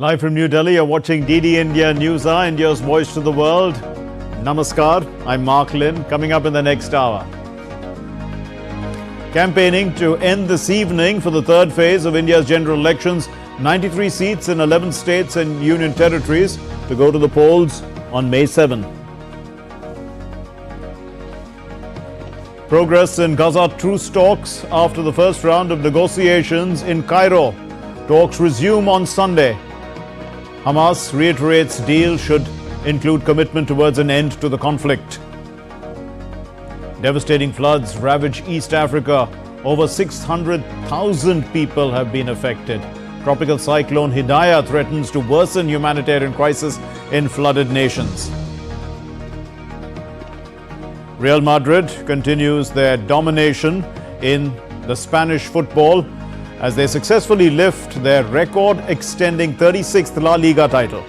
Live from New Delhi, you're watching DD India Newshour, India's voice to the world. Namaskar, I'm Mark Lynn. Coming up in the next hour. Campaigning to end this evening for the third phase of India's general elections. 93 seats in 11 states and union territories to go to the polls on May 7. Progress in Gaza truce talks after the first round of negotiations in Cairo. Talks resume on Sunday. Hamas reiterates deal should include commitment towards an end to the conflict. Devastating floods ravage East Africa. Over 600,000 people have been affected. Tropical cyclone Hidayah threatens to worsen humanitarian crisis in flooded nations. Real Madrid continues their domination in the Spanish football as they successfully lift their record-extending 36th La Liga title.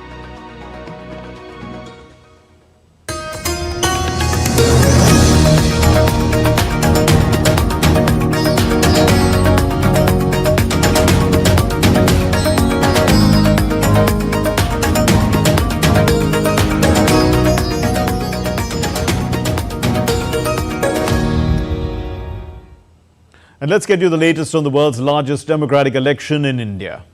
And let's get you the latest on the world's largest democratic election in India.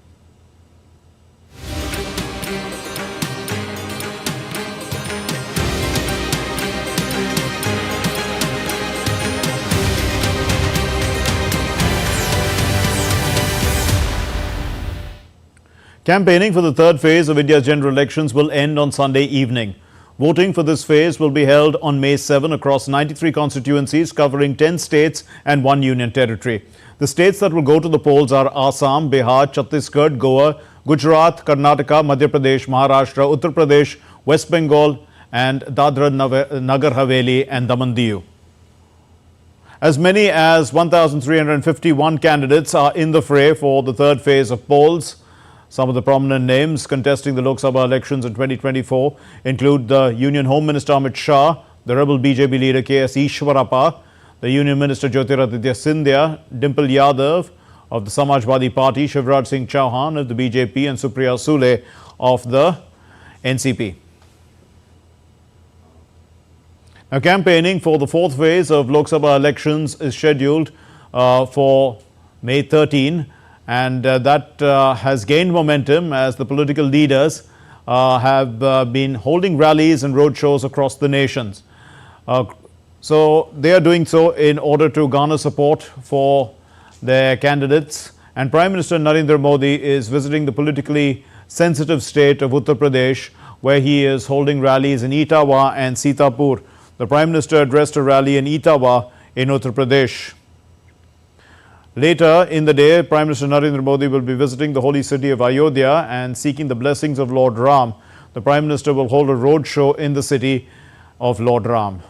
Campaigning for the third phase of India's general elections will end on Sunday evening. Voting for this phase will be held on May 7 across 93 constituencies covering 10 states and 1 union territory. The states that will go to the polls are Assam, Bihar, Chhattisgarh, Goa, Gujarat, Karnataka, Madhya Pradesh, Maharashtra, Uttar Pradesh, West Bengal and Dadra Nagar Haveli and Daman Diu. As many as 1,351 candidates are in the fray for the third phase of polls. Some of the prominent names contesting the Lok Sabha elections in 2024 include the Union Home Minister Amit Shah, the rebel BJP leader K.S. Ishwarappa, the Union Minister Jyotiraditya Scindia, Dimple Yadav of the Samajwadi Party, Shivraj Singh Chauhan of the BJP and Supriya Sule of the NCP. Now, campaigning for the fourth phase of Lok Sabha elections is scheduled for May 13. And that has gained momentum as the political leaders have been holding rallies and roadshows across the nations. So they are doing so in order to garner support for their candidates. And Prime Minister Narendra Modi is visiting the politically sensitive state of Uttar Pradesh, where he is holding rallies in Etawah and Sitapur. The Prime Minister addressed a rally in Etawah in Uttar Pradesh. Later in the day, Prime Minister Narendra Modi will be visiting the holy city of Ayodhya and seeking the blessings of Lord Ram. The Prime Minister will hold a road show in the city of Lord Ram.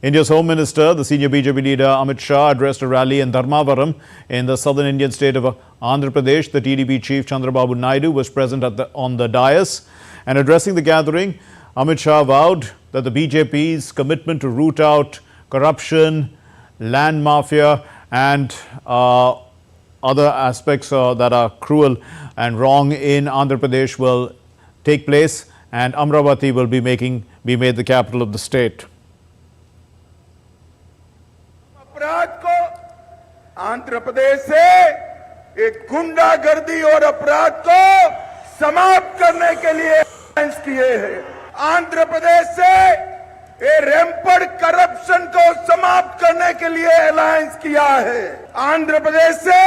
India's Home Minister, the senior BJP leader Amit Shah, addressed a rally in Dharmavaram in the southern Indian state of Andhra Pradesh. The TDP chief Chandrababu Naidu was present on the dais. And addressing the gathering, Amit Shah vowed that the BJP's commitment to root out corruption, land mafia and other aspects that are cruel and wrong in Andhra Pradesh will take place, and Amravati will be made the capital of the state. अपराध को आंध्र प्रदेश से एक गुंडागर्दी और अपराध को समाप्त करने के लिए किए हैं। आंध्र प्रदेश से ये रैंपड करप्शन को समाप्त करने के लिए अलायंस किया है। आंध्र प्रदेश से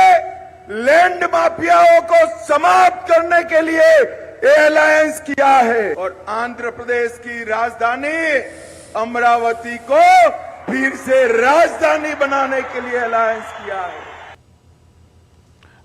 लैंड माफियाओं को समाप्त करने के लिए ये अलायंस किया है और आंध्र प्रदेश की राजधानी अमरावती को फिर से राजधानी बनाने के लिए अलायंस किया है।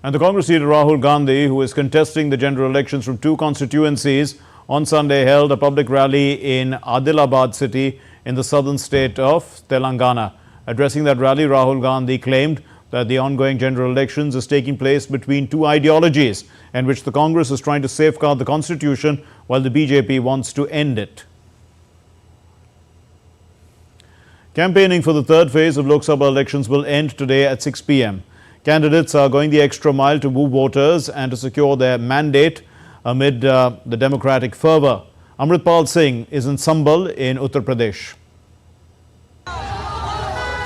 And the Congress leader Rahul Gandhi, who is contesting the general elections from 2 constituencies, on Sunday held a public rally in Adilabad city in the southern state of Telangana. Addressing that rally, Rahul Gandhi claimed that the ongoing general elections is taking place between 2 ideologies in which the Congress is trying to safeguard the constitution while the BJP wants to end it. Campaigning for the third phase of Lok Sabha elections will end today at 6 p.m. Candidates are going the extra mile to woo voters and to secure their mandate amid the democratic fervour. Amritpal Singh is in Sambal in Uttar Pradesh.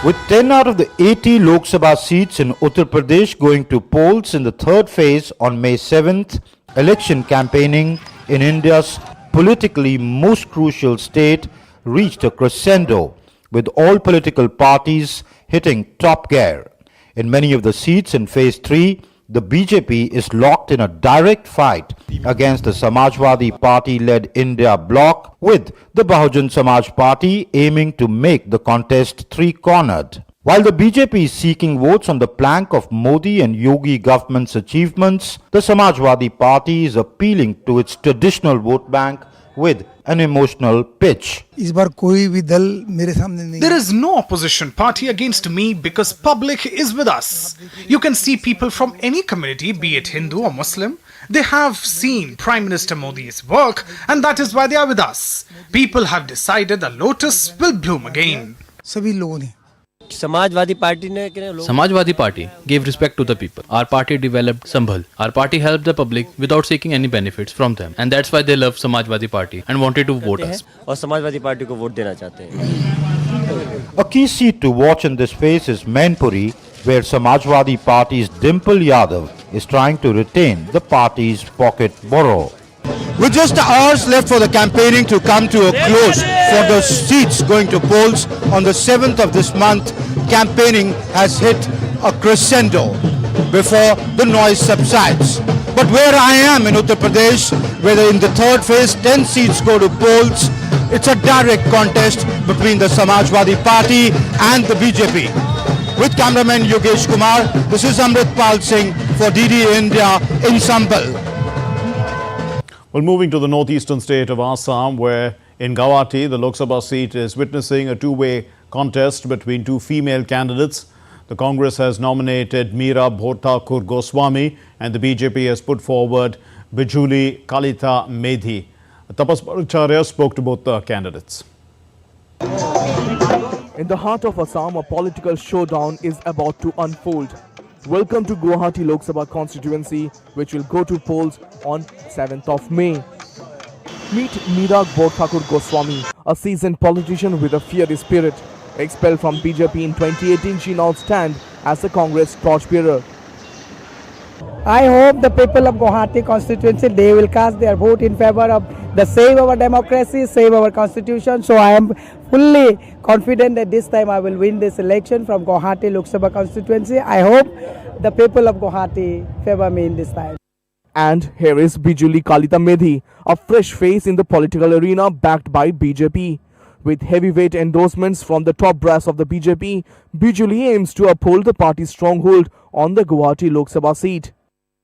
With 10 out of the 80 Lok Sabha seats in Uttar Pradesh going to polls in the third phase on May 7th, election campaigning in India's politically most crucial state reached a crescendo, with all political parties hitting top gear. In many of the seats in phase 3, the BJP is locked in a direct fight against the Samajwadi Party-led India bloc, with the Bahujan Samaj Party aiming to make the contest three-cornered. While the BJP is seeking votes on the plank of Modi and Yogi government's achievements, the Samajwadi Party is appealing to its traditional vote bank with an emotional pitch. There is no opposition party against me because public is with us. You can see people from any community, be it Hindu or Muslim. They have seen Prime Minister Modi's work and that is why they are with us. People have decided the lotus will bloom again. Samajwadi Party gave respect to the people. Our party developed Sambhal. Our party helped the public without seeking any benefits from them. And that's why they love Samajwadi Party and wanted to vote us. A key seat to watch in this phase is Mainpuri, where Samajwadi Party's Dimple Yadav is trying to retain the party's pocket borrow. With just hours left for the campaigning to come to a close for the seats going to polls on the 7th of this month, campaigning has hit a crescendo before the noise subsides. But where I am in Uttar Pradesh, where in the third phase 10 seats go to polls, it's a direct contest between the Samajwadi Party and the BJP. With cameraman Yogesh Kumar, this is Amritpal Singh for DD India in Sambal. Well, moving to the northeastern state of Assam, where in Guwahati, the Lok Sabha seat is witnessing a two-way contest between two female candidates. The Congress has nominated Meera Bhottakur Goswami and the BJP has put forward Bijuli Kalita Medhi. Tapas Bhattacharya spoke to both the candidates. In the heart of Assam, a political showdown is about to unfold. Welcome to Guwahati Lok Sabha constituency, which will go to polls on 7th of May. Meet Meera Bhottakur Goswami, a seasoned politician with a fiery spirit. Expelled from BJP in 2018, she now stands as the Congress torchbearer. I hope the people of Guwahati constituency, they will cast their vote in favor of the save our democracy, save our constitution. So I am fully confident that this time I will win this election from Guwahati Lok Sabha constituency. I hope the people of Guwahati favor me in this time. And here is Bijuli Kalita Medhi, a fresh face in the political arena backed by BJP. With heavyweight endorsements from the top brass of the BJP, Bijuli aims to uphold the party's stronghold on the Guwahati Lok Sabha seat.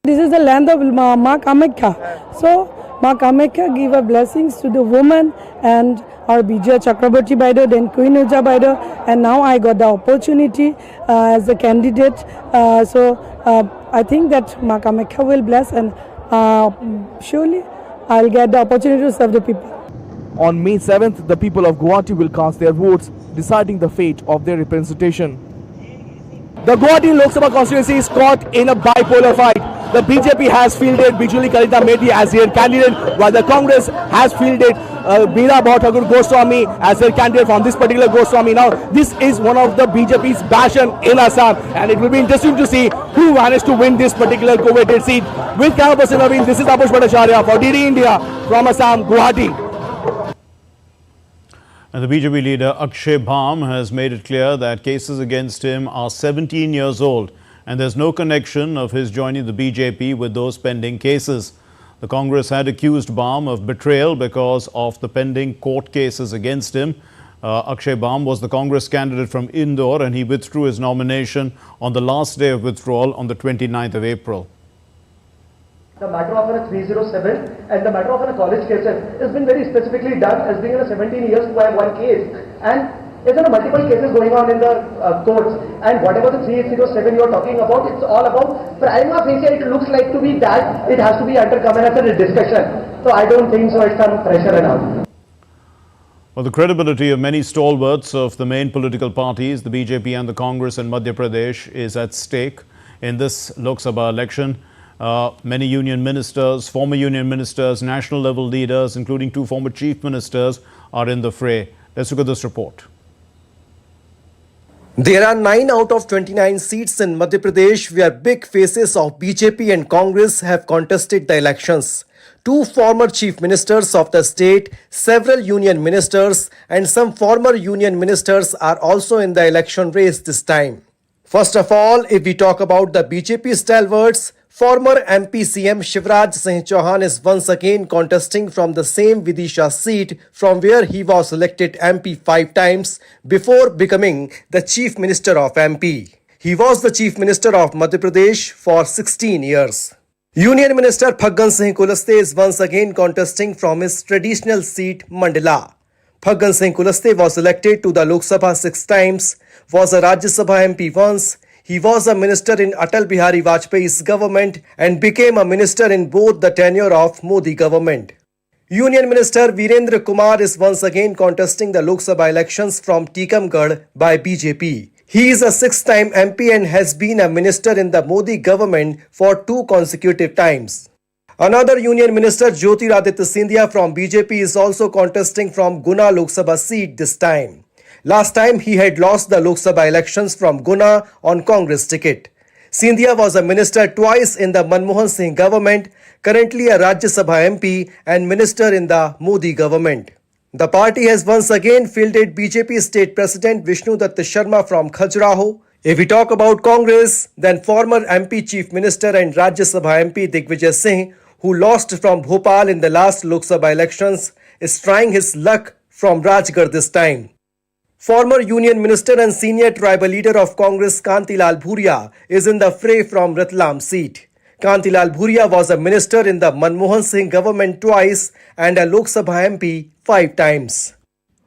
This is the land of Ma Kamakhya. So Ma Kamakhya give her blessings to the woman and our Bijay Chakraborty Baido, then Queen Uja Baido, and now I got the opportunity as a candidate. I think that Ma Kamakhya will bless and surely I'll get the opportunity to serve the people. On May 7th, the people of Guwahati will cast their votes, deciding the fate of their representation. The Guwahati Lok Sabha constituency is caught in a bipolar fight. The BJP has fielded Bijuli Kalita Medhi as their candidate, while the Congress has fielded Meera Bhottakur Goswami as their candidate from this particular Goswami. Now, this is one of the BJP's passion in Assam, and it will be interesting to see who managed to win this particular coveted seat. With camera person Naveen, this is Tapas Bhattacharya for DD India from Assam, Guwahati. And the BJP leader Akshay Bham has made it clear that cases against him are 17 years old and there's no connection of his joining the BJP with those pending cases. The Congress had accused Bham of betrayal because of the pending court cases against him. Akshay Bham was the Congress candidate from Indore and he withdrew his nomination on the last day of withdrawal on the 29th of April. The matter of a 307 and the matter of a college case has been very specifically done as being in a 17 years to have one case, and there are multiple cases going on in the courts, and whatever the 307 you are talking about, it's all about prima facie. It looks like to be that it has to be undergone as a discussion. So I don't think so. It's some pressure and all. Well, the credibility of many stalwarts of the main political parties, the BJP and the Congress in Madhya Pradesh, is at stake. in this Lok Sabha election. Many union ministers, former union ministers, national level leaders, including 2 former chief ministers, are in the fray. Let's look at this report. There are 9 out of 29 seats in Madhya Pradesh where big faces of BJP and Congress have contested the elections. 2 former chief ministers of the state, several union ministers and some former union ministers are also in the election race this time. First of all, if we talk about the BJP stalwarts, former MP CM Shivraj Singh Chauhan is once again contesting from the same Vidisha seat from where he was elected MP 5 times before becoming the Chief Minister of MP. He was the Chief Minister of Madhya Pradesh for 16 years. Union Minister Phaggan Singh Kulaste is once again contesting from his traditional seat Mandla. Phaggan Singh Kulaste was elected to the Lok Sabha 6 times, was a Rajya Sabha MP once. He was a minister in Atal Bihari Vajpayee's government and became a minister in both the tenure of Modi government. Union Minister Virendra Kumar is once again contesting the Lok Sabha elections from Tikamgarh by BJP. He is a 6th-time MP and has been a minister in the Modi government for 2 consecutive times. Another Union Minister Jyotiraditya Scindia from BJP is also contesting from Guna Lok Sabha seat this time. Last time he had lost the Lok Sabha elections from Guna on Congress ticket. Scindia was a minister twice in the Manmohan Singh government, currently a Rajya Sabha MP and minister in the Modi government. The party has once again fielded BJP State President Vishnu Datta Sharma from Khajuraho. If we talk about Congress, then former MP Chief Minister and Rajya Sabha MP Digvijay Singh, who lost from Bhopal in the last Lok Sabha elections, is trying his luck from Rajgarh this time. Former Union Minister and senior tribal leader of Congress Kantilal Bhuria is in the fray from Ratlam seat. Kantilal Bhuria was a minister in the Manmohan Singh government twice and a Lok Sabha MP 5 times.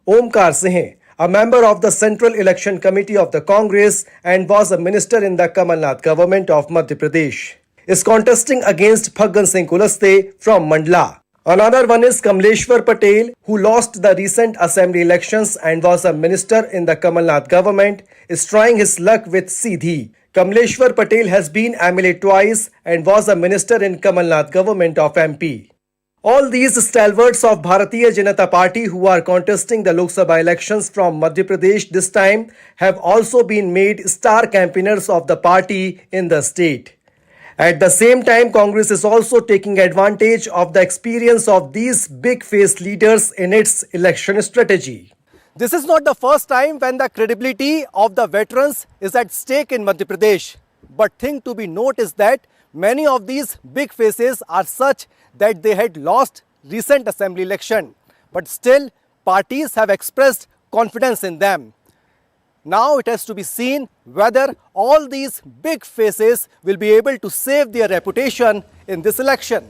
Omkar Singh, a member of the Central Election Committee of the Congress and was a minister in the Kamal Nath government of Madhya Pradesh, is contesting against Phaggan Singh Kulaste from Mandla. Another one is Kamleshwar Patel, who lost the recent assembly elections and was a minister in the Kamal Nath government, is trying his luck with Seedhi. Kamleshwar Patel has been MLA twice and was a minister in Kamal Nath government of MP. All these stalwarts of Bharatiya Janata Party who are contesting the Lok Sabha elections from Madhya Pradesh this time have also been made star campaigners of the party in the state. At the same time, Congress is also taking advantage of the experience of these big-faced leaders in its election strategy. This is not the first time when the credibility of the veterans is at stake in Madhya Pradesh. But thing to be noted is that many of these big faces are such that they had lost recent assembly election. But still, parties have expressed confidence in them. Now it has to be seen whether all these big faces will be able to save their reputation in this election.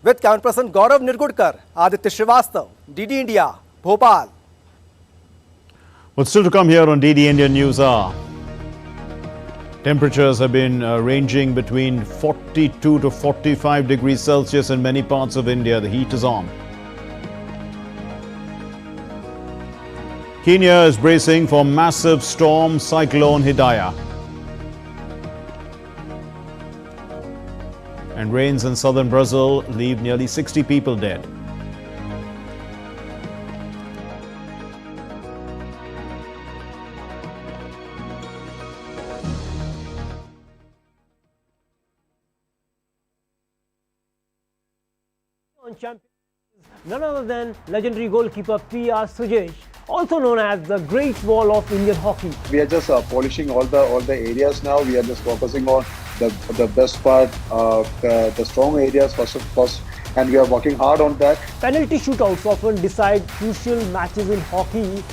With camera person Gaurav Nirgudkar, Aditya Srivastav, DD India, Bhopal. What's still to come here on DD India News Hour. Temperatures have been ranging between 42 to 45 degrees Celsius in many parts of India. The heat is on. Kenya is bracing for massive storm cyclone Hidayah. And rains in southern Brazil leave nearly 60 people dead. On champion none other than legendary goalkeeper P.R. Sujesh, also known as the Great Wall of Indian hockey. We are just polishing all the areas now. We are just focusing on the best part, the strong areas first, and we are working hard on that. Penalty shootouts often decide crucial matches in hockey.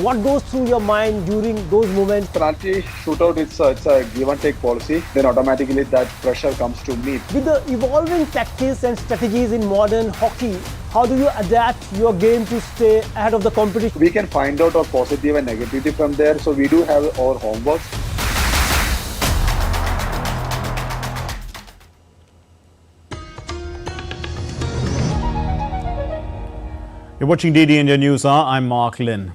What goes through your mind during those moments? Penalty shootout, it's a give and take policy. Then automatically that pressure comes to me. With the evolving tactics and strategies in modern hockey, how do you adapt your game to stay ahead of the competition? We can find out our positive and negativity from there. So we do have our homework. You're watching DD India News Hour. I'm Mark Lynn.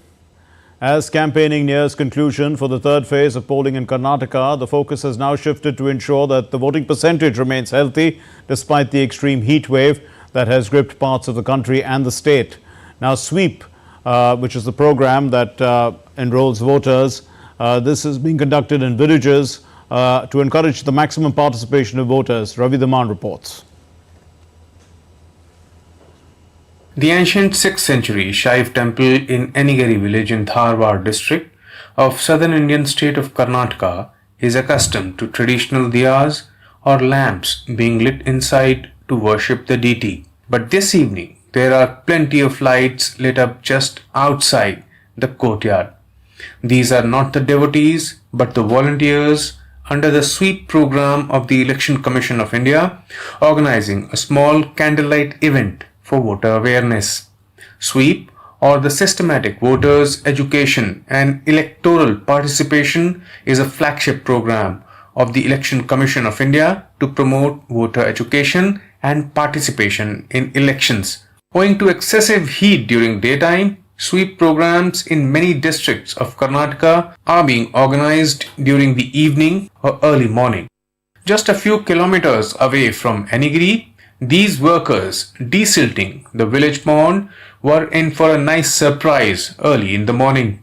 As campaigning nears conclusion for the third phase of polling in Karnataka, the focus has now shifted to ensure that the voting percentage remains healthy despite the extreme heat wave that has gripped parts of the country and the state. Now, SWEEP, which is the program that enrolls voters, this is being conducted in villages to encourage the maximum participation of voters. Ravi Daman reports. The ancient 6th century Shiv temple in Enigari village in Dharwad district of southern Indian state of Karnataka is accustomed to traditional diyas or lamps being lit inside to worship the deity. But this evening there are plenty of lights lit up just outside the courtyard. These are not the devotees but the volunteers under the SWEEP program of the Election Commission of India, organizing a small candlelight event for voter awareness. SWEEP, or the Systematic Voters Education and Electoral Participation, is a flagship program of the Election Commission of India to promote voter education and participation in elections. Owing to excessive heat during daytime, SWEEP programs in many districts of Karnataka are being organized during the evening or early morning. Just a few kilometers away from Enigiri, these workers desilting the village pond were in for a nice surprise early in the morning.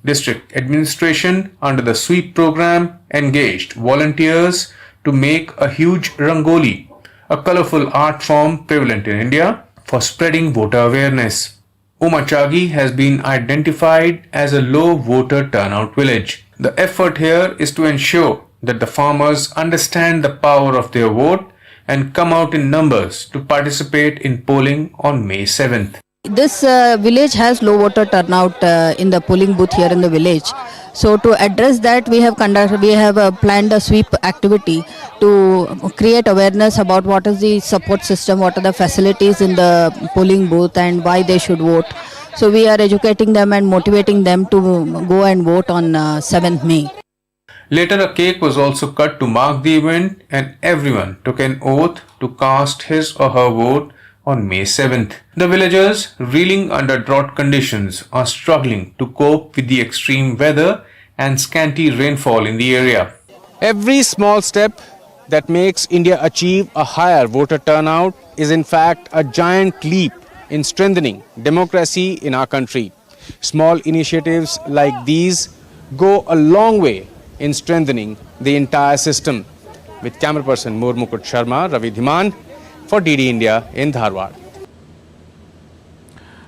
District administration under the SWEEP program engaged volunteers to make a huge rangoli, a colorful art form prevalent in India, for spreading voter awareness. Umachagi has been identified as a low voter turnout village. The effort here is to ensure that the farmers understand the power of their vote and come out in numbers to participate in polling on May 7th. This village has low voter turnout in the polling booth here in the village. So to address that, we have planned a sweep activity to create awareness about what is the support system, what are the facilities in the polling booth and why they should vote. So we are educating them and motivating them to go and vote on 7th May. Later, a cake was also cut to mark the event and everyone took an oath to cast his or her vote on May 7th. The villagers, reeling under drought conditions, are struggling to cope with the extreme weather and scanty rainfall in the area. Every small step that makes India achieve a higher voter turnout is in fact a giant leap in strengthening democracy in our country. Small initiatives like these go a long way in strengthening the entire system. With camera person Murmukut Sharma, Ravi Dhiman for DD India in Dharwad.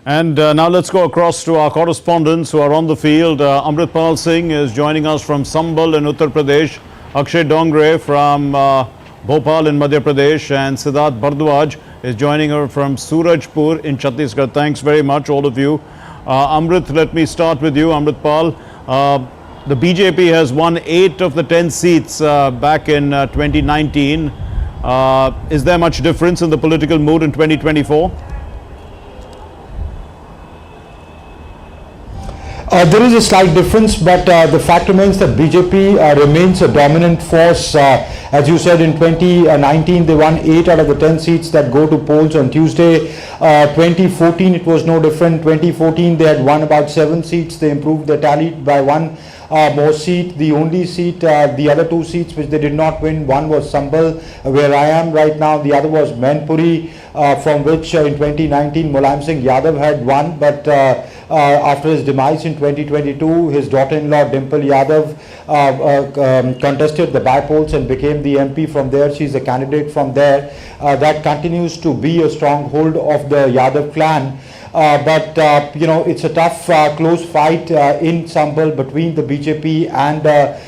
And now let's go across to our correspondents who are on the field. Amritpal Singh is joining us from Sambal in Uttar Pradesh, Akshay Dongre from Bhopal in Madhya Pradesh, and Siddharth Bardwaj is joining her from Surajpur in Chhattisgarh. Thanks very much, all of you. Amrit, let me start with you. Amritpal, the BJP has won 8 of the 10 seats back in 2019. Is there much difference in the political mood in 2024? There is a slight difference, but the fact remains that BJP remains a dominant force. As you said, in 2019 they won 8 out of the 10 seats that go to polls on Tuesday. 2014 it was no different. 2014 they had won about 7 seats. They improved their tally by 1 more seat. The only seat, the other 2 seats which they did not win, one was Sambal, where I am right now. The other was Mainpuri, from which in 2019 Mulayam Singh Yadav had won, but after his demise in 2022, his daughter-in-law Dimple Yadav contested the by-polls and became the MP from there. She's a candidate from there. That continues to be a stronghold of the Yadav clan. But you know, it's a tough, close fight in Sambal between the BJP and the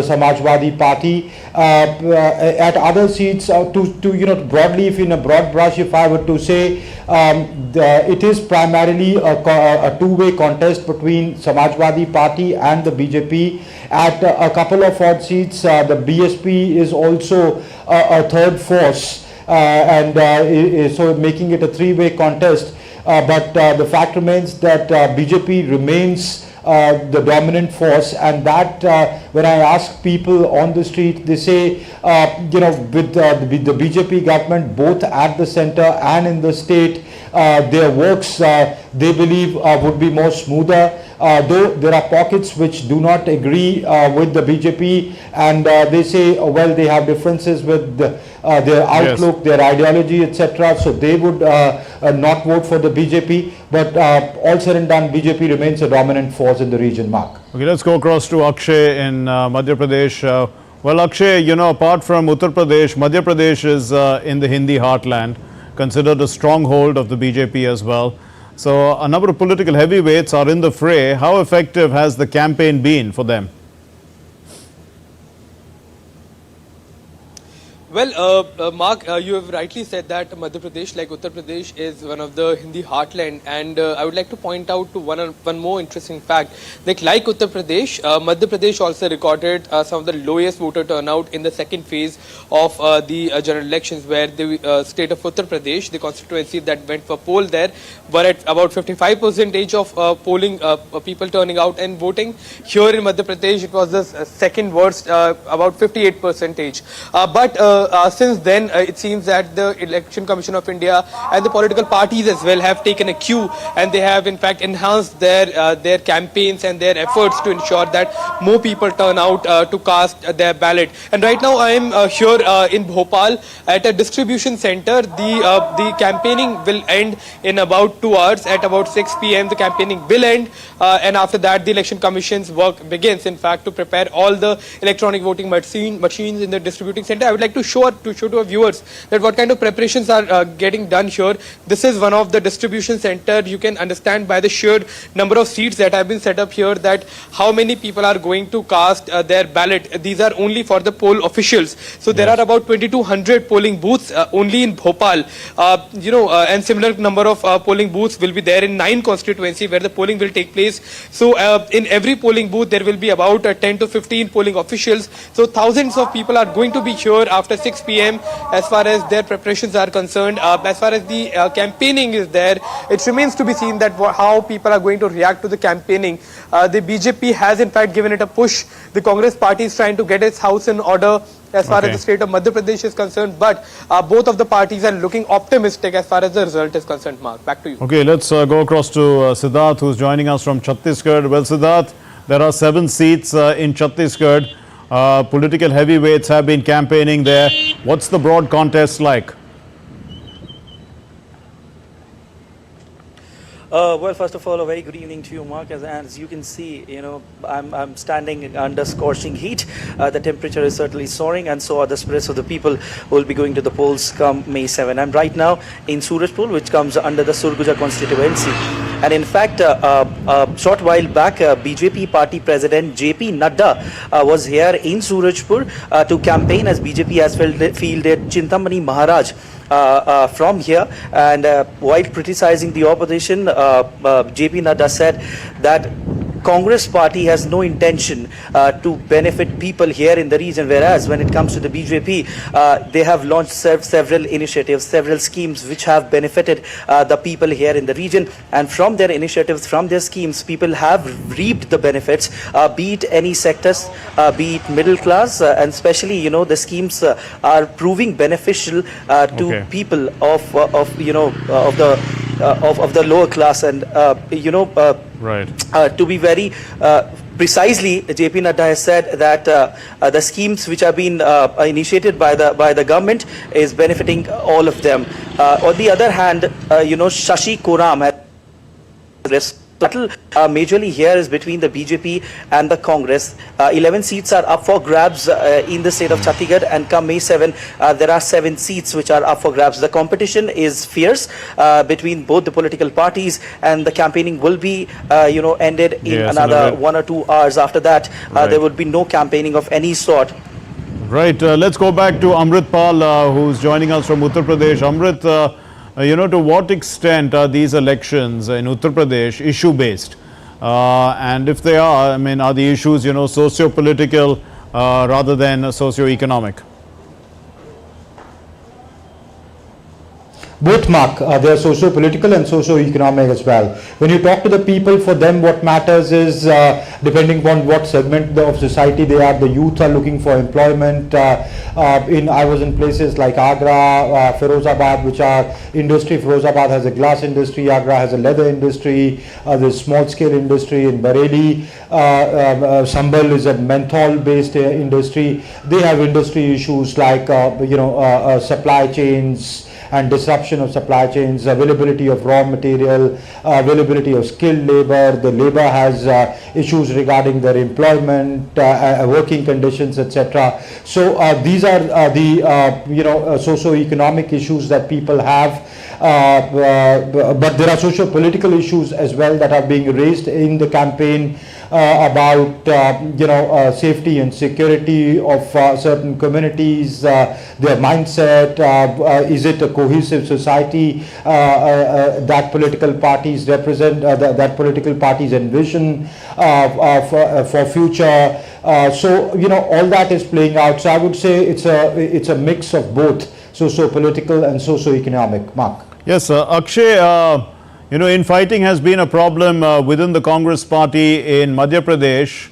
Samajwadi Party. At other seats, to you know, broadly, if in a broad brush, if I were to say, it is primarily a two-way contest between Samajwadi Party and the BJP. At a couple of odd seats, the BSP is also a third force, and so making it a three-way contest. But the fact remains that BJP remains the dominant force, and that when I ask people on the street, they say, you know, with the BJP government both at the center and in the state, their works they believe would be more smoother. though there are pockets which do not agree with the BJP, and they say, well, they have differences with their outlook, their ideology, etc. So they would not vote for the BJP. But all said and done, BJP remains a dominant force in the region, Mark. Okay, let's go across to Akshay in Madhya Pradesh. Well, Akshay, you know, apart from Uttar Pradesh, Madhya Pradesh is in the Hindi heartland, considered a stronghold of the BJP as well. So a number of political heavyweights are in the fray. How effective has the campaign been for them? Well, Mark, you have rightly said that Madhya Pradesh, like Uttar Pradesh, is one of the Hindi heartland, and I would like to point out to one more interesting fact. Like Uttar Pradesh, Madhya Pradesh also recorded some of the lowest voter turnout in the second phase of the general elections, where the state of Uttar Pradesh, the constituency that went for poll there, were at about 55% of polling people turning out and voting. Here in Madhya Pradesh, it was the second worst, about 58%. But since then, it seems that the Election Commission of India and the political parties as well have taken a cue, and they have in fact enhanced their campaigns and their efforts to ensure that more people turn out to cast their ballot. And right now I am here in Bhopal at a distribution center. The campaigning will end in about 2 hours. At about 6 p.m. the campaigning will end, and after that the Election Commission's work begins, in fact, to prepare all the electronic voting machines in the distributing center. I would like to show to our viewers that what kind of preparations are getting done here. This is one of the distribution center. You can understand by the sheer number of seats that have been set up here that how many people are going to cast their ballot. These are only for the poll officials. So there are about 2200 polling booths only in Bhopal. And similar number of polling booths will be there in 9 constituencies where the polling will take place. So in every polling booth there will be about 10 to 15 polling officials. So thousands of people are going to be here after 6 p.m. as far as their preparations are concerned. As far as the campaigning is there, it remains to be seen that how people are going to react to the campaigning. The BJP has in fact given it a push. The Congress party is trying to get its house in order as far as the state of Madhya Pradesh is concerned, but both of the parties are looking optimistic as far as the result is concerned. Mark, back to you. Okay, let's go across to Siddharth, who's joining us from Chhattisgarh. Well, Siddharth, there are 7 seats in Chhattisgarh. Political heavyweights have been campaigning there. What's the broad contest like? Well, first of all, a very good evening to you, Mark. As you can see, I'm standing under scorching heat. The temperature is certainly soaring, and so are the spirits of the people who will be going to the polls come May 7. I'm right now in Surajpur, which comes under the Surguja constituency. And in fact, a short while back, BJP party president JP Nadda was here in Surajpur to campaign, as BJP has fielded Chintamani Maharaj from here, and while criticizing the opposition, JP Nadda said that Congress party has no intention to benefit people here in the region, whereas when it comes to the BJP, they have launched several initiatives, several schemes which have benefited the people here in the region, and from their initiatives, from their schemes, people have reaped the benefits, be it any sectors, be it middle class, and especially the schemes are proving beneficial to people of the lower class, and to be very precisely, JP Nadda has said that the schemes which have been initiated by the government is benefiting all of them. On the other hand, Shashi Koram has battle majorly here is between the BJP and the Congress. 11 seats are up for grabs in the state of Chhattisgarh, and come May 7, there are 7 seats which are up for grabs. The competition is fierce between both the political parties, and the campaigning will be ended in another 1 or 2 hours. After that, there would be no campaigning of any sort. Right. Let's go back to Amrit Pal, who's joining us from Uttar Pradesh. Amrit, to what extent are these elections in Uttar Pradesh issue-based? And if they are, are the issues, socio-political rather than socio-economic? both, Mark. They are socio-political and socio-economic as well. When you talk to the people, for them what matters is, depending upon what segment of society they are, the youth are looking for employment. I was in places like Agra, Firozabad, which are industry. Firozabad has a glass industry, Agra has a leather industry, there's small scale industry in Bareilly. Sambal is a menthol based industry. They have industry issues like supply chains and disruption of supply chains, availability of raw material, availability of skilled labor. The labor has issues regarding their employment, working conditions, etc. So these are the socio-economic issues that people have. But there are socio-political issues as well that are being raised in the campaign about safety and security of certain communities, their mindset. Is it a cohesive society that political parties represent, that political parties envision for future? So all that is playing out. So I would say it's a mix of both socio-political and socio-economic. Mark. Yes, Akshay. Infighting has been a problem within the Congress party in Madhya Pradesh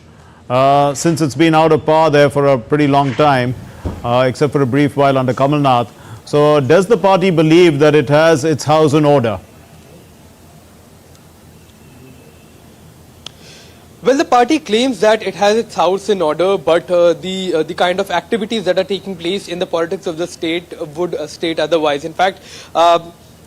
since it's been out of power there for a pretty long time, except for a brief while under Kamal Nath. So does the party believe that it has its house in order? Well, the party claims that it has its house in order, but the kind of activities that are taking place in the politics of the state would state otherwise. In fact,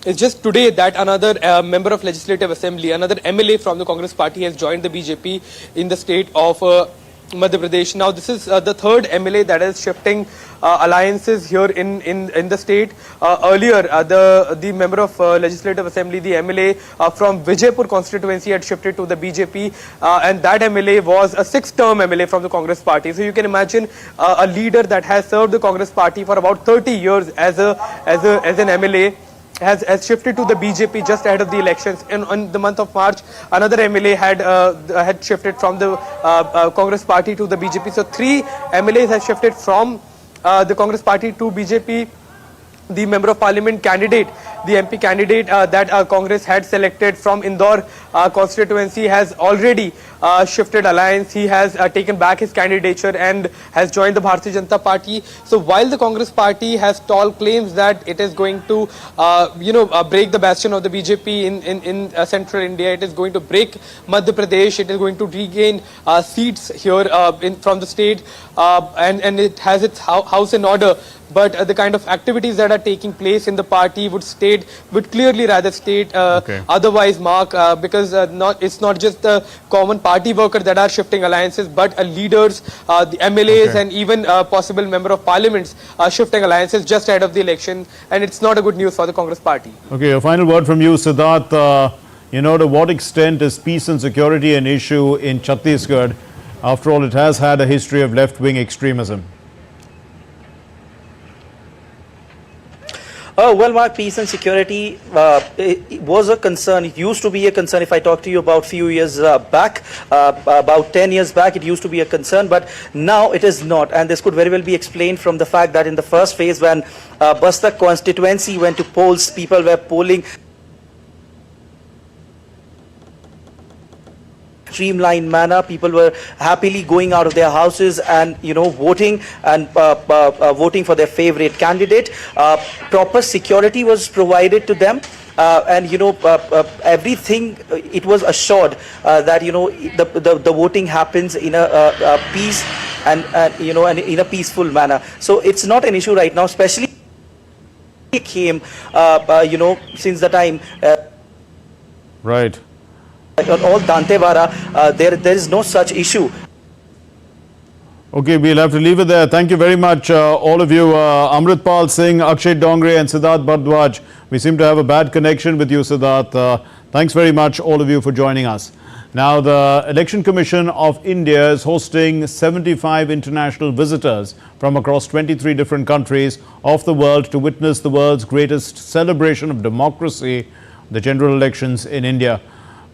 it's just today that another member of Legislative Assembly, another MLA from the Congress party has joined the BJP in the state of Madhya Pradesh. Now, this is the third MLA that is shifting alliances here in the state. Earlier, the member of Legislative Assembly, the MLA from Vijaypur constituency had shifted to the BJP, and that MLA was a 6th-term MLA from the Congress party. So you can imagine a leader that has served the Congress party for about 30 years as an MLA has shifted to the BJP just ahead of the elections. In the month of March, another MLA had shifted from the Congress party to the BJP. So 3 MLAs have shifted from the Congress party to BJP. The member of parliament candidate, the MP candidate that Congress had selected from Indore constituency has already shifted alliance. He has taken back his candidature and has joined the Bharatiya Janata Party. So while the Congress party has tall claims that it is going to break the bastion of the BJP in central India, it is going to break Madhya Pradesh, it is going to regain seats here from the state, and it has its house in order. But the kind of activities that are taking place in the party would clearly rather state otherwise, Mark, because it's not just the common party worker that are shifting alliances, but leaders, the MLAs, and even possible member of parliaments are shifting alliances just ahead of the election, and it's not a good news for the Congress party. Okay, a final word from you, Siddharth. To what extent is peace and security an issue in Chhattisgarh? After all, it has had a history of left-wing extremism. Well, Mark, peace and security it was a concern. It used to be a concern. If I talk to you about few years back, about 10 years back, it used to be a concern, but now it is not. And this could very well be explained from the fact that in the first phase, when Bastar constituency went to polls, people were polling streamlined manner. People were happily going out of their houses and voting voting for their favorite candidate. Proper security was provided to them. And everything, it was assured that the voting happens in a peace and in a peaceful manner. So it's not an issue right now, especially came since the time right. On all Dantewara, there is no such issue. Okay, we'll have to leave it there. Thank you very much, all of you. Amritpal Singh, Akshay Dongre and Siddharth Bhardwaj. We seem to have a bad connection with you, Siddharth. Thanks very much, all of you, for joining us. Now, the Election Commission of India is hosting 75 international visitors from across 23 different countries of the world to witness the world's greatest celebration of democracy, the general elections in India.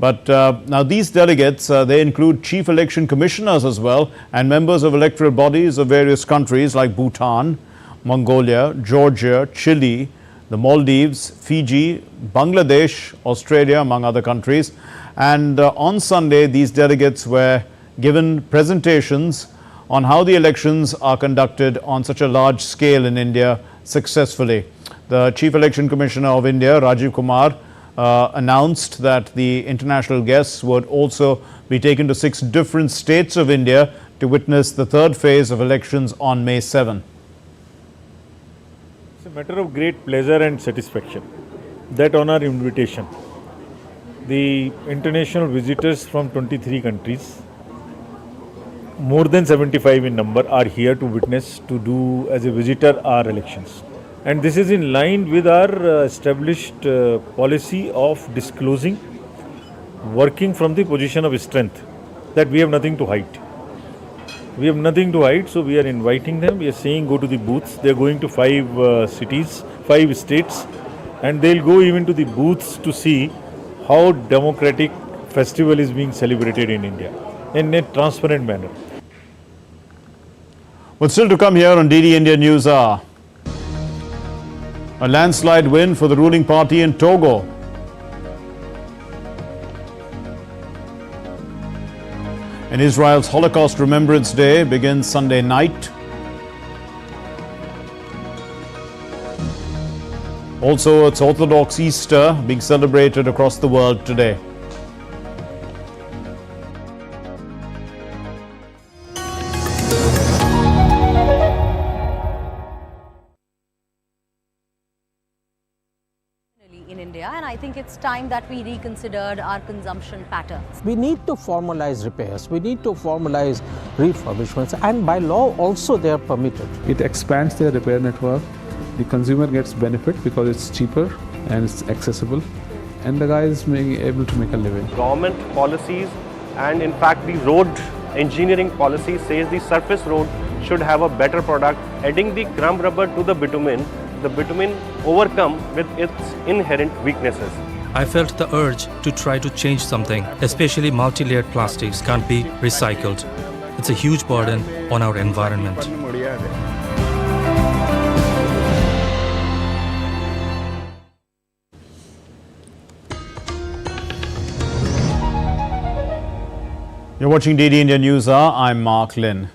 But now these delegates, they include chief election commissioners as well and members of electoral bodies of various countries like Bhutan, Mongolia, Georgia, Chile, the Maldives, Fiji, Bangladesh, Australia, among other countries. And on Sunday, these delegates were given presentations on how the elections are conducted on such a large scale in India successfully. The Chief Election Commissioner of India, Rajiv Kumar, announced that the international guests would also be taken to 6 different states of India to witness the third phase of elections on May 7. It's a matter of great pleasure and satisfaction that on our invitation, the international visitors from 23 countries, more than 75 in number, are here to witness, to do as a visitor our elections. And this is in line with our established policy of disclosing, working from the position of strength, that we have nothing to hide. We have nothing to hide, so we are inviting them. We are saying go to the booths. They are going to 5 cities, 5 states, and they will go even to the booths to see how democratic festival is being celebrated in India in a transparent manner. What's still to come here on DD India News are a landslide win for the ruling party in Togo. And Israel's Holocaust Remembrance Day begins Sunday night. Also, it's Orthodox Easter being celebrated across the world today. In India, and I think it's time that we reconsidered our consumption patterns. We need to formalize repairs, we need to formalize refurbishments, and by law also they are permitted. It expands their repair network, the consumer gets benefit because it's cheaper and it's accessible, and the guy is able to make a living. Government policies and in fact the road engineering policy says the surface road should have a better product, adding the crumb rubber to the bitumen overcome with its inherent weaknesses. I felt the urge to try to change something, especially multi-layered plastics can't be recycled. It's a huge burden on our environment. You're watching DD India News Hour. I'm Mark Lynn.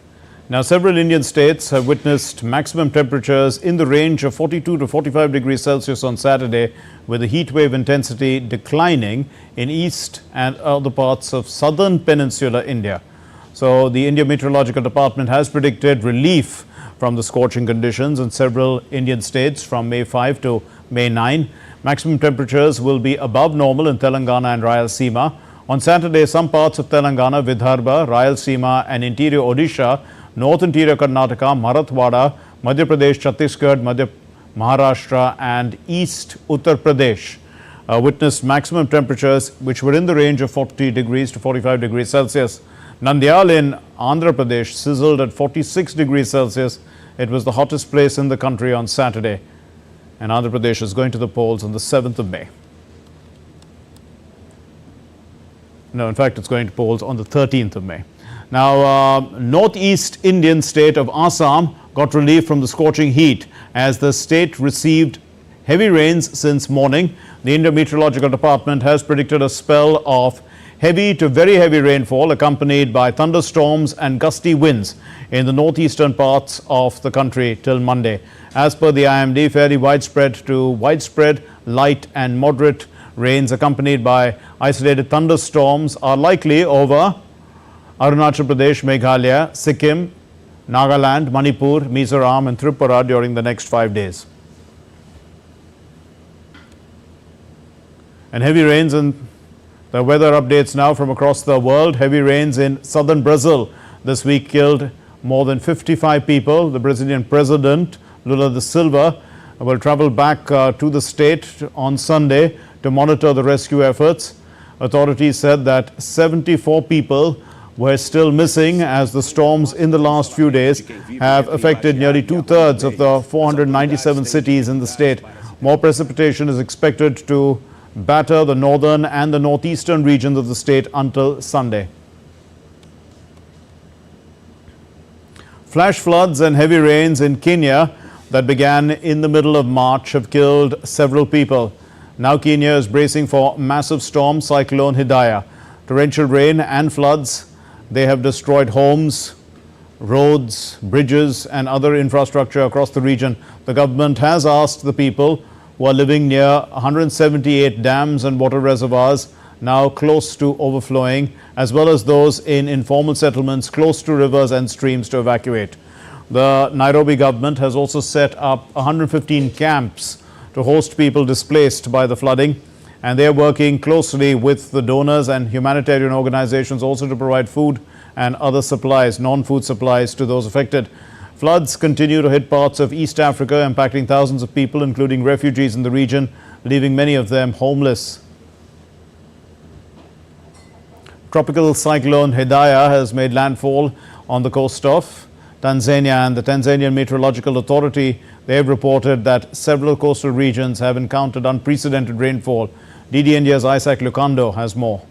Now, several Indian states have witnessed maximum temperatures in the range of 42 to 45 degrees Celsius on Saturday, with the heat wave intensity declining in east and other parts of southern peninsular India. So, the India Meteorological Department has predicted relief from the scorching conditions in several Indian states from May 5 to May 9. Maximum temperatures will be above normal in Telangana and Rayalaseema. On Saturday, some parts of Telangana, Vidarbha, Rayalaseema and interior Odisha, North Interior Karnataka, Marathwada, Madhya Pradesh, Chhattisgarh, Maharashtra and East Uttar Pradesh witnessed maximum temperatures which were in the range of 40 degrees to 45 degrees Celsius. Nandyal in Andhra Pradesh sizzled at 46 degrees Celsius. It was the hottest place in the country on Saturday. And Andhra Pradesh is going to the polls on the 7th of May. No, in fact, it's going to polls on the 13th of May. Now, northeast Indian state of Assam got relief from the scorching heat as the state received heavy rains since morning. The India Meteorological Department has predicted a spell of heavy to very heavy rainfall accompanied by thunderstorms and gusty winds in the northeastern parts of the country till Monday. As per the IMD, fairly widespread to widespread light and moderate rains accompanied by isolated thunderstorms are likely over Arunachal Pradesh, Meghalaya, Sikkim, Nagaland, Manipur, Mizoram and Tripura during the next 5 days. And heavy rains in the weather updates now from across the world. Heavy rains in southern Brazil this week killed more than 55 people. The Brazilian president, Lula da Silva, will travel back to the state on Sunday to monitor the rescue efforts. Authorities said that 74 people were still missing as the storms in the last few days have affected nearly two-thirds of the 497 cities in the state. More precipitation is expected to batter the northern and the northeastern regions of the state until Sunday. Flash floods and heavy rains in Kenya that began in the middle of March have killed several people. Now Kenya is bracing for massive storm cyclone Hidayah. Torrential rain and floods, they have destroyed homes, roads, bridges and other infrastructure across the region. The government has asked the people who are living near 178 dams and water reservoirs now close to overflowing, as well as those in informal settlements close to rivers and streams, to evacuate. The Nairobi government has also set up 115 camps to host people displaced by the flooding, and they are working closely with the donors and humanitarian organizations also to provide food and other supplies, non-food supplies, to those affected. Floods continue to hit parts of East Africa, impacting thousands of people, including refugees in the region, leaving many of them homeless. Tropical cyclone Hidayah has made landfall on the coast of Tanzania, and the Tanzanian Meteorological Authority, they have reported that several coastal regions have encountered unprecedented rainfall. DD India's Isaac Lucando has more.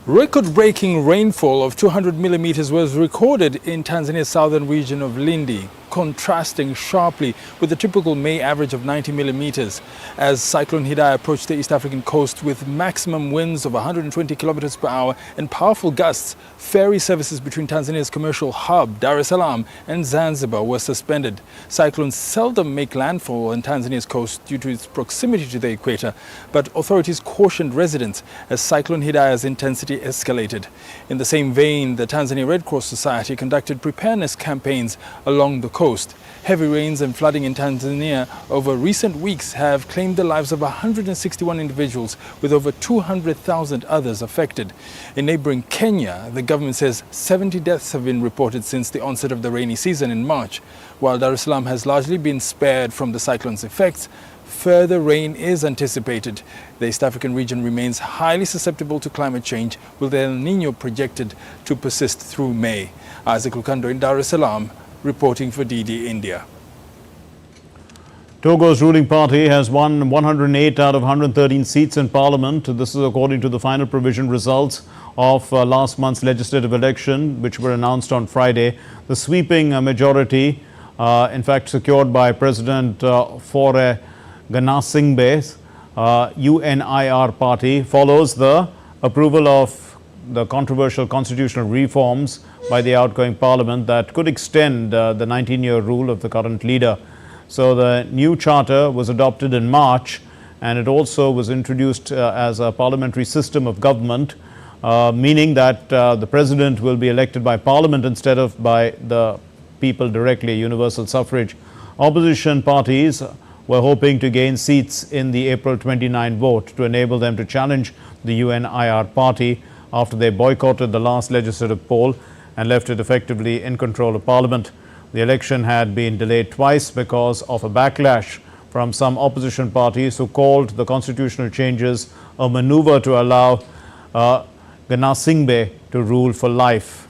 Record-breaking rainfall of 200 millimeters was recorded in Tanzania's southern region of Lindi, contrasting sharply with the typical May average of 90 millimeters. As Cyclone Hidayah approached the East African coast with maximum winds of 120 kilometers per hour and powerful gusts, ferry services between Tanzania's commercial hub, Dar es Salaam, and Zanzibar were suspended. Cyclones seldom make landfall on Tanzania's coast due to its proximity to the equator, but authorities cautioned residents as Cyclone Hidayah's intensity escalated. In the same vein, the Tanzania Red Cross Society conducted preparedness campaigns along the coast. Heavy rains and flooding in Tanzania over recent weeks have claimed the lives of 161 individuals, with over 200,000 others affected. In neighboring Kenya, the government says 70 deaths have been reported since the onset of the rainy season in March. While Dar es Salaam has largely been spared from the cyclone's effects, further rain is anticipated. The East African region remains highly susceptible to climate change, with El Niño projected to persist through May. Isaac Lucando in Dar es Salaam, reporting for DD India. Togo's ruling party has won 108 out of 113 seats in parliament. This is according to the final provision results of last month's legislative election, which were announced on Friday. The sweeping majority, in fact secured by President Faure Gnassingbe's UNIR party, follows the approval of the controversial constitutional reforms by the outgoing parliament that could extend the 19-year rule of the current leader. So the new charter was adopted in March, and it also was introduced as a parliamentary system of government, meaning that the president will be elected by parliament instead of by the people directly, universal suffrage. Opposition parties were hoping to gain seats in the April 29 vote to enable them to challenge the UNIR party after they boycotted the last legislative poll and left it effectively in control of parliament. The election had been delayed twice because of a backlash from some opposition parties who called the constitutional changes a maneuver to allow Gnassingbe to rule for life.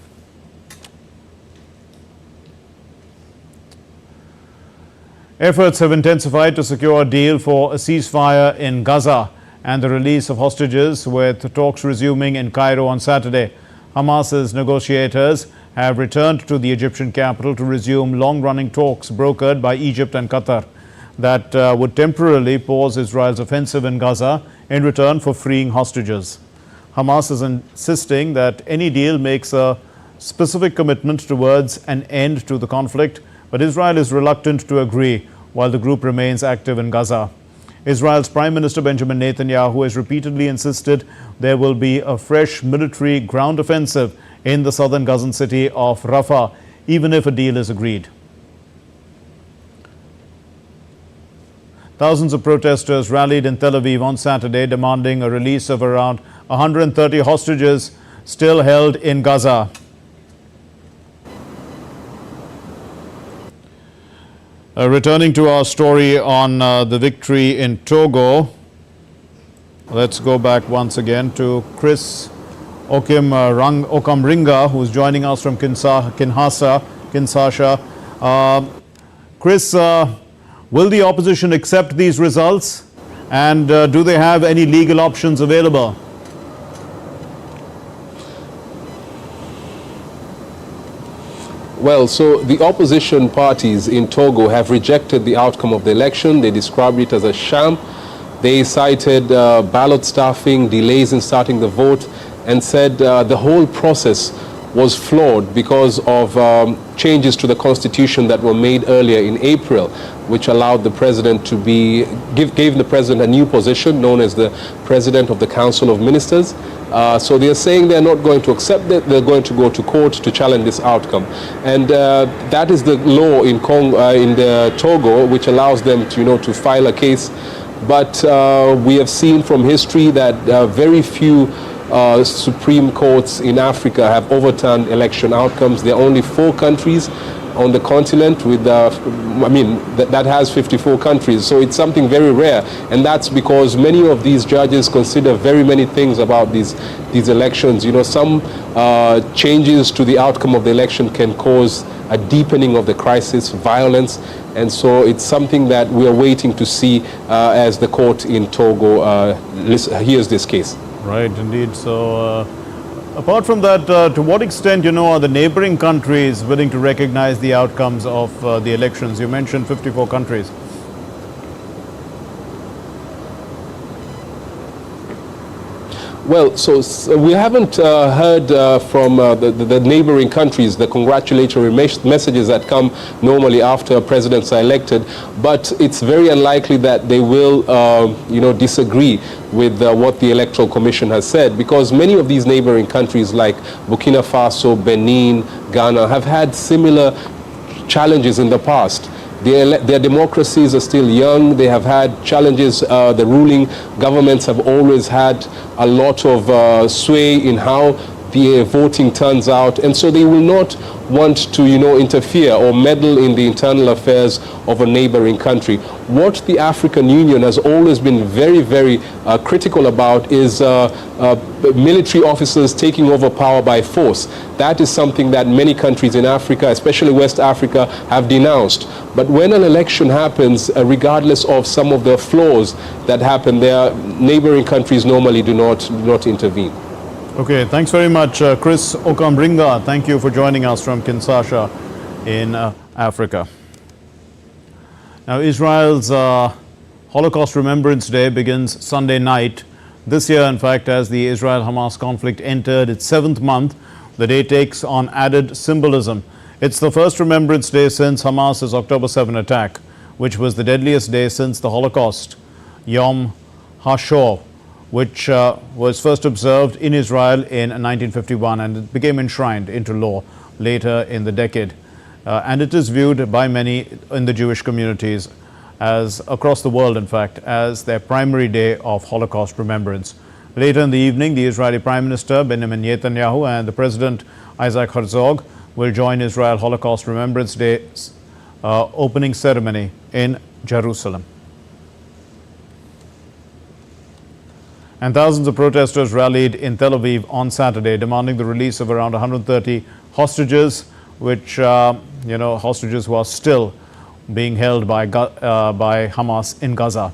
Efforts have intensified to secure a deal for a ceasefire in Gaza and the release of hostages, with talks resuming in Cairo on Saturday. Hamas's negotiators have returned to the Egyptian capital to resume long-running talks brokered by Egypt and Qatar that would temporarily pause Israel's offensive in Gaza in return for freeing hostages. Hamas is insisting that any deal makes a specific commitment towards an end to the conflict, but Israel is reluctant to agree while the group remains active in Gaza. Israel's Prime Minister Benjamin Netanyahu has repeatedly insisted there will be a fresh military ground offensive in the southern Gazan city of Rafah, even if a deal is agreed. Thousands of protesters rallied in Tel Aviv on Saturday, demanding a release of around 130 hostages still held in Gaza. Returning to our story on the victory in Togo, let's go back once again to Chris Okamringa, who's joining us from Kinshasa. Chris, will the opposition accept these results, and do they have any legal options available? Well, so the opposition parties in Togo have rejected the outcome of the election. They described it as a sham. They cited ballot stuffing, delays in starting the vote, and said the whole process was flawed because of changes to the constitution that were made earlier in April, which allowed the president to gave the president a new position known as the president of the Council of Ministers. So they are saying they're not going to accept it. They're going to go to court to challenge this outcome, and that is the law in Togo, which allows them to to file a case. But we have seen from history that very few Supreme Courts in Africa have overturned election outcomes. There are only 4 countries on the continent with, that has 54 countries. So it's something very rare, and that's because many of these judges consider very many things about these elections. Some changes to the outcome of the election can cause a deepening of the crisis, violence, and so it's something that we are waiting to see as the court in Togo hears this case. Right, indeed. So, apart from that, to what extent, are the neighboring countries willing to recognize the outcomes of the elections? You mentioned 54 countries. Well, so we haven't heard from the neighboring countries the congratulatory messages that come normally after presidents are elected, but it's very unlikely that they will, disagree with what the Electoral Commission has said, because many of these neighboring countries like Burkina Faso, Benin, Ghana have had similar challenges in the past. Their democracies are still young. They have had challenges. The ruling governments have always had a lot of sway in how the voting turns out, and so they will not want to, interfere or meddle in the internal affairs of a neighboring country. What the African Union has always been very, very critical about is military officers taking over power by force. That is something that many countries in Africa, especially West Africa, have denounced. But when an election happens, regardless of some of the flaws that happen there, neighboring countries normally do not intervene. Okay, thanks very much, Chris Okambringa. Thank you for joining us from Kinshasa in Africa. Now, Israel's Holocaust Remembrance Day begins Sunday night. This year, in fact, as the Israel-Hamas conflict entered its 7th month, the day takes on added symbolism. It's the first Remembrance Day since Hamas's October 7 attack, which was the deadliest day since the Holocaust, Yom HaShoah, which was first observed in Israel in 1951, and it became enshrined into law later in the decade. And it is viewed by many in the Jewish communities as across the world, in fact, as their primary day of Holocaust remembrance. Later in the evening, the Israeli Prime Minister Benjamin Netanyahu and the President Isaac Herzog will join Israel Holocaust Remembrance Day's opening ceremony in Jerusalem. And thousands of protesters rallied in Tel Aviv on Saturday, demanding the release of around 130 hostages, which, hostages who are still being held by Hamas in Gaza.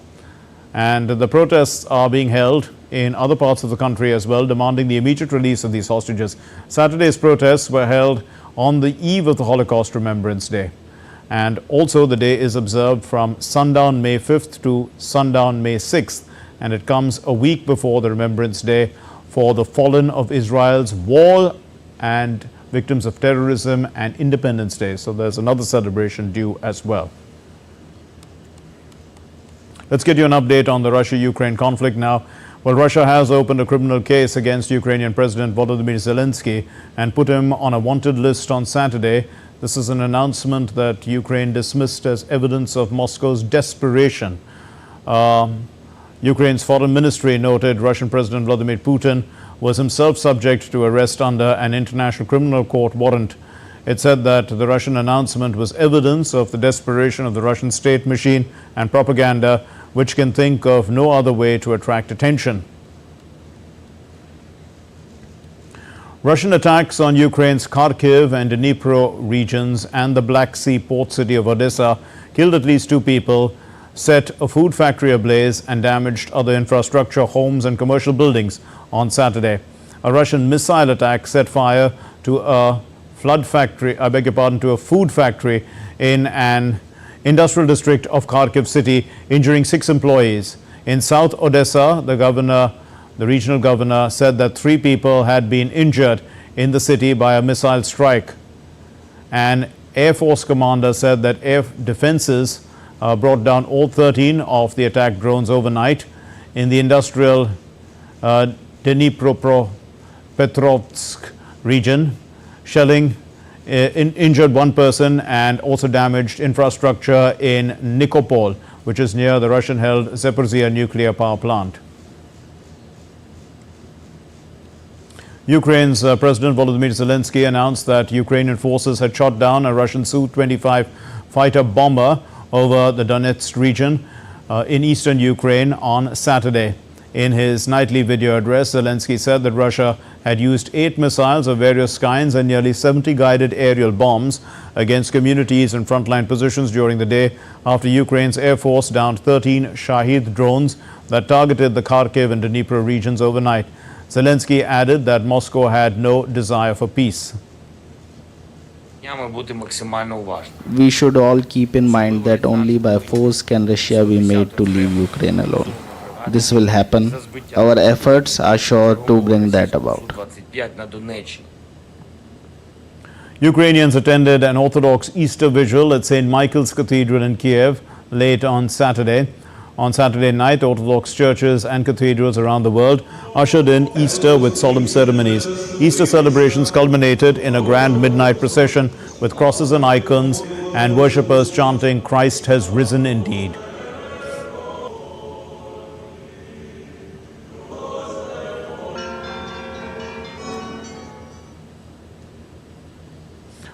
And the protests are being held in other parts of the country as well, demanding the immediate release of these hostages. Saturday's protests were held on the eve of the Holocaust Remembrance Day. And also the day is observed from sundown May 5th to sundown May 6th. And it comes a week before the Remembrance Day for the fallen of Israel's war and victims of terrorism and Independence Day. So there's another celebration due as well. Let's get you an update on the Russia-Ukraine conflict now. Well, Russia has opened a criminal case against Ukrainian President Volodymyr Zelensky and put him on a wanted list on Saturday. This is an announcement that Ukraine dismissed as evidence of Moscow's desperation. Ukraine's foreign ministry noted Russian President Vladimir Putin was himself subject to arrest under an international criminal court warrant. It said that the Russian announcement was evidence of the desperation of the Russian state machine and propaganda, which can think of no other way to attract attention. Russian attacks on Ukraine's Kharkiv and Dnipro regions and the Black Sea port city of Odessa killed at least 2 people, set a food factory ablaze and damaged other infrastructure, homes and commercial buildings on Saturday. A Russian missile attack set fire to a food factory in an industrial district of Kharkiv city, injuring 6 employees. In South Odessa, the regional governor said that 3 people had been injured in the city by a missile strike. An Air Force commander said that air defenses brought down all 13 of the attacked drones overnight. In the industrial Dnipropetrovsk region, shelling injured 1 person and also damaged infrastructure in Nikopol, which is near the Russian-held Zaporizhzhia nuclear power plant. Ukraine's President Volodymyr Zelensky announced that Ukrainian forces had shot down a Russian Su-25 fighter bomber over the Donetsk region in eastern Ukraine on Saturday. In his nightly video address, Zelensky said that Russia had used 8 missiles of various kinds and nearly 70 guided aerial bombs against communities and frontline positions during the day after Ukraine's Air Force downed 13 Shahid drones that targeted the Kharkiv and Dnipro regions overnight. Zelensky added that Moscow had no desire for peace. We should all keep in mind that only by force can Russia be made to leave Ukraine alone. This will happen. Our efforts are sure to bring that about. Ukrainians attended an Orthodox Easter vigil at St. Michael's Cathedral in Kiev late on Saturday. On Saturday night, Orthodox churches and cathedrals around the world ushered in Easter with solemn ceremonies. Easter celebrations culminated in a grand midnight procession with crosses and icons and worshippers chanting, "Christ has risen indeed."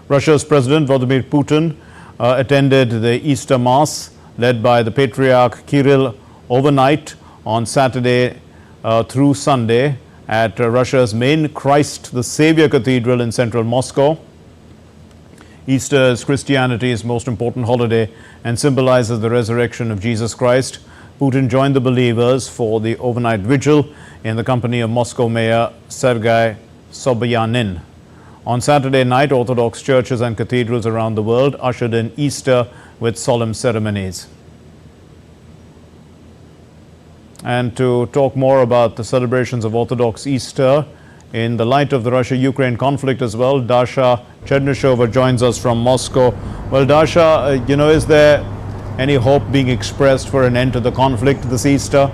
Russia's President Vladimir Putin attended the Easter Mass led by the Patriarch Kirill overnight on Saturday through Sunday at Russia's main Christ the Savior Cathedral in central Moscow. Easter is Christianity's most important holiday and symbolizes the resurrection of Jesus Christ. Putin joined the believers for the overnight vigil in the company of Moscow Mayor Sergei Sobyanin. On Saturday night, Orthodox churches and cathedrals around the world ushered in Easter with solemn ceremonies. And to talk more about the celebrations of Orthodox Easter in the light of the Russia-Ukraine conflict as well, Dasha Chernyshova joins us from Moscow. Well, Dasha, is there any hope being expressed for an end to the conflict this Easter?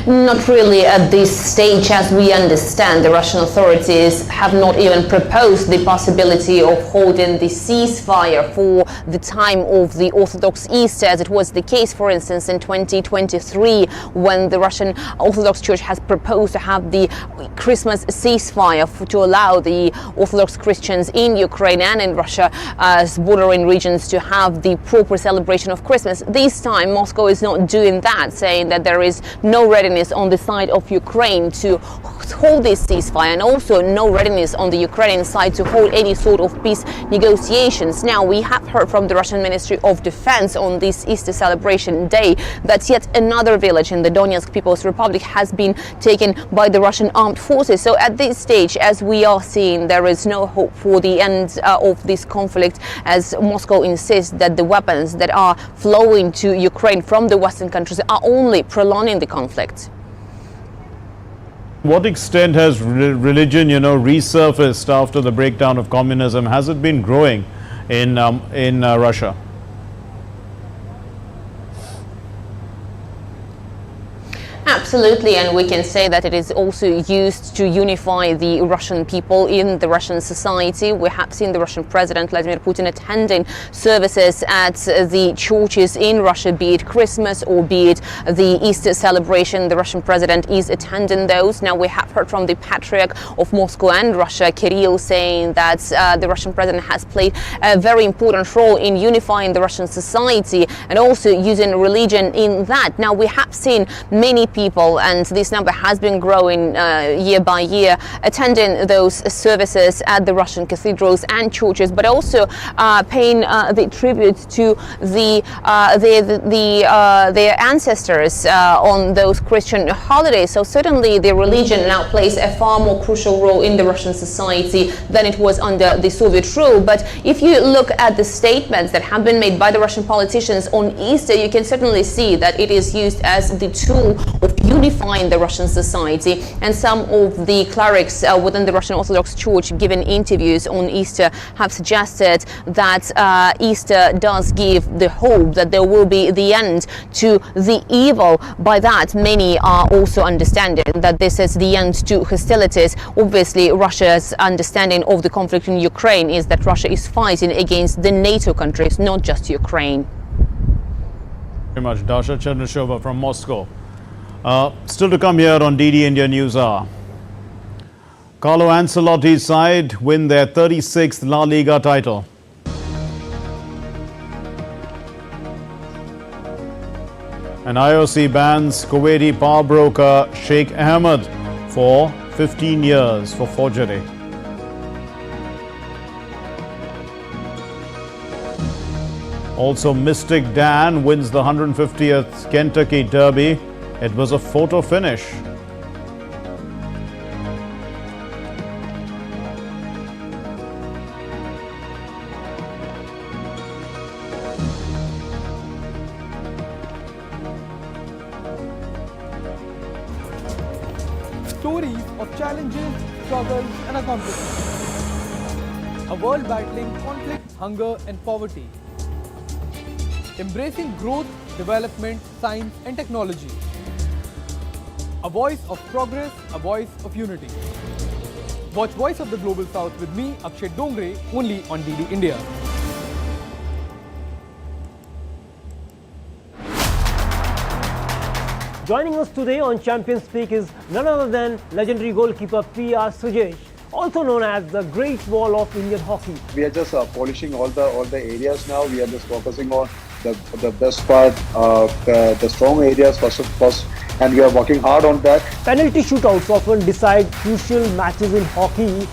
Not really at this stage. As we understand, the Russian authorities have not even proposed the possibility of holding the ceasefire for the time of the Orthodox Easter, as it was the case, for instance, in 2023, when the Russian Orthodox Church has proposed to have the Christmas ceasefire to allow the Orthodox Christians in Ukraine and in Russia as bordering regions to have the proper celebration of Christmas. This time, Moscow is not doing that, saying that there is no readiness on the side of Ukraine to hold this ceasefire, and also no readiness on the Ukrainian side to hold any sort of peace negotiations. Now, we have heard from the Russian Ministry of Defense on this Easter celebration day that yet another village in the Donetsk People's Republic has been taken by the Russian armed forces. So at this stage, as we are seeing, there is no hope for the end of this conflict, as Moscow insists that the weapons that are flowing to Ukraine from the Western countries are only prolonging the conflict. What extent has religion, resurfaced after the breakdown of communism? Has it been growing in Russia? Absolutely, and we can say that it is also used to unify the Russian people in the Russian society. We have seen the Russian President Vladimir Putin attending services at the churches in Russia, be it Christmas or be it the Easter celebration. The Russian President is attending those. Now, we have heard from the Patriarch of Moscow and Russia, Kirill, saying that the Russian President has played a very important role in unifying the Russian society and also using religion in that. Now, we have seen many people people, and this number has been growing year by year, attending those services at the Russian cathedrals and churches, but also paying the tribute to their ancestors on those Christian holidays. So certainly the religion now plays a far more crucial role in the Russian society than it was under the Soviet rule. But if you look at the statements that have been made by the Russian politicians on Easter, you can certainly see that it is used as the tool of unifying the Russian society. And some of the clerics within the Russian Orthodox Church given interviews on Easter have suggested that Easter does give the hope that there will be the end to the evil. By that, many are also understanding that this is the end to hostilities. Obviously, Russia's understanding of the conflict in Ukraine is that Russia is fighting against the NATO countries, not just Ukraine. Very much, Dasha Chernyshova from Moscow. Still to come here on DD India News Hour. Carlo Ancelotti's side win their 36th La Liga title. And IOC bans Kuwaiti power broker Sheikh Ahmed for 15 years for forgery. Also, Mystic Dan wins the 150th Kentucky Derby. It was a photo finish. Stories of challenges, struggles and accomplishments. A world battling conflict, hunger and poverty. Embracing growth, development, science and technology. A voice of progress, a voice of unity. Watch Voice of the Global South with me, Akshay Dongre, only on DD India. Joining us today on Champions Speak is none other than legendary goalkeeper P.R. Sujesh, also known as the Great Wall of Indian Hockey. We are just polishing all the areas now. We are just focusing on the best part, the strong areas first, and we are working hard on that. Penalty shootouts often decide crucial matches in hockey.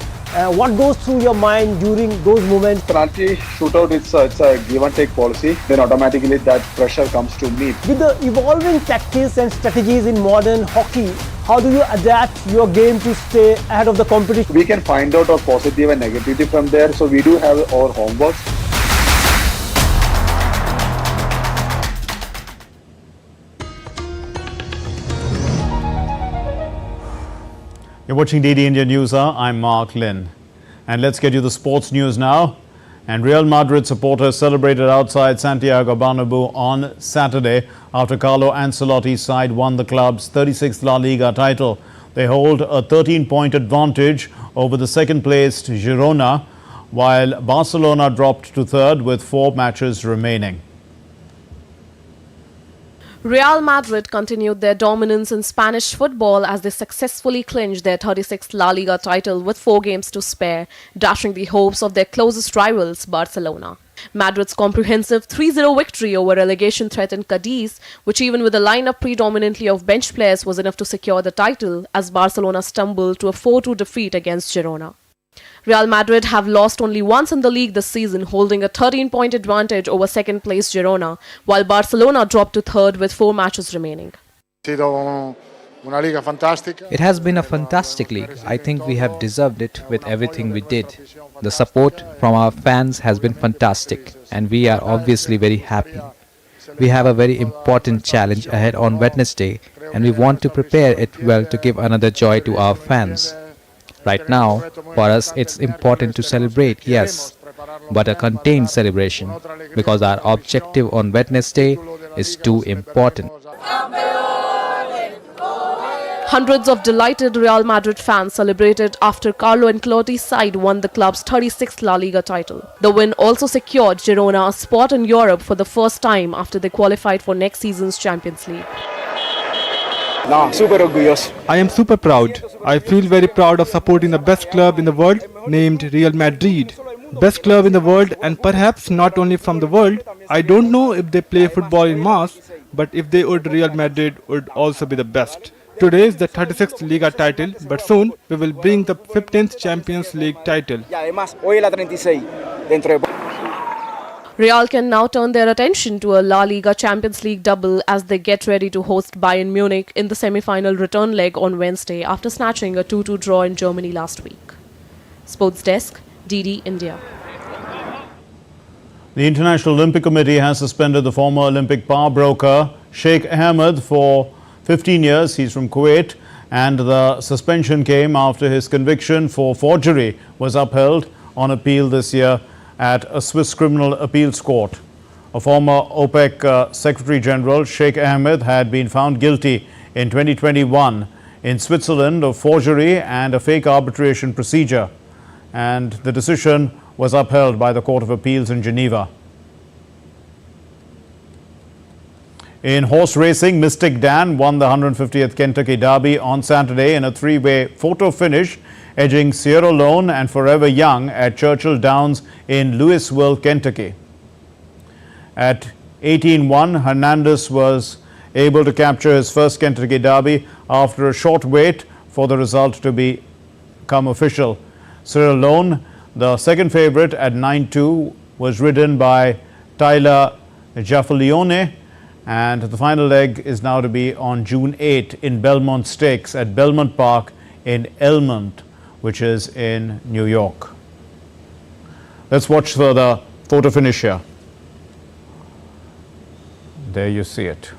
What goes through your mind during those moments? Penalty shootout, it's a give and take policy. Then automatically that pressure comes to me. With the evolving tactics and strategies in modern hockey, how do you adapt your game to stay ahead of the competition? We can find out our positive and negativity from there. So we do have our homework. You're watching DD India News Hour. I'm Mark Lynn. And let's get you the sports news now. And Real Madrid supporters celebrated outside Santiago Bernabeu on Saturday after Carlo Ancelotti's side won the club's 36th La Liga title. They hold a 13-point advantage over the second-placed Girona, while Barcelona dropped to third with 4 matches remaining. Real Madrid continued their dominance in Spanish football as they successfully clinched their 36th La Liga title with 4 games to spare, dashing the hopes of their closest rivals, Barcelona. Madrid's comprehensive 3-0 victory over relegation-threatened Cadiz, which even with a lineup predominantly of bench players was enough to secure the title, as Barcelona stumbled to a 4-2 defeat against Girona. Real Madrid have lost only once in the league this season, holding a 13-point advantage over second-place Girona, while Barcelona dropped to third with 4 matches remaining. It has been a fantastic league. I think we have deserved it with everything we did. The support from our fans has been fantastic, and we are obviously very happy. We have a very important challenge ahead on Wednesday, and we want to prepare it well to give another joy to our fans. Right now, for us, it's important to celebrate, yes, but a contained celebration, because our objective on Wednesday is too important. Hundreds of delighted Real Madrid fans celebrated after Carlo Ancelotti's side won the club's 36th La Liga title. The win also secured Girona a spot in Europe for the first time after they qualified for next season's Champions League. I am super proud. I feel very proud of supporting the best club in the world named Real Madrid. Best club in the world, and perhaps not only from the world. I don't know if they play football in mass, but if they would, Real Madrid would also be the best. Today is the 36th Liga title, but soon we will bring the 15th Champions League title. Real can now turn their attention to a La Liga Champions League double as they get ready to host Bayern Munich in the semi-final return leg on Wednesday after snatching a 2-2 draw in Germany last week. Sports Desk, DD India. The International Olympic Committee has suspended the former Olympic power broker Sheikh Ahmed for 15 years. He's from Kuwait, and the suspension came after his conviction for forgery was upheld on appeal this year at a Swiss criminal appeals court. A former OPEC Secretary General, Sheikh Ahmed, had been found guilty in 2021 in Switzerland of forgery and a fake arbitration procedure, and the decision was upheld by the Court of Appeals in Geneva. In horse racing, Mystic Dan won the 150th Kentucky Derby on Saturday in a three-way photo finish, edging Sierra Leone and Forever Young at Churchill Downs in Louisville, Kentucky. At 18-1, Hernandez was able to capture his first Kentucky Derby after a short wait for the result to become official. Sierra Leone, the second favorite at 9-2, was ridden by Tyler Jaffalione, and the final leg is now to be on June 8 in Belmont Stakes at Belmont Park in Elmont, which is in New York. Let's watch the photo finish here. There you see it.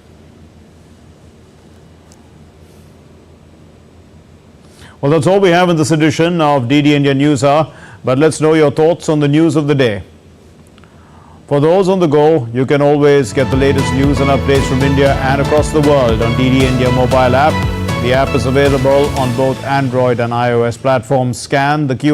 Well, that's all we have in this edition of DD India News Hour, but let's know your thoughts on the news of the day. For those on the go, you can always get the latest news and updates from India and across the world on DD India mobile app. The app is available on both Android and iOS platforms. Scan the QR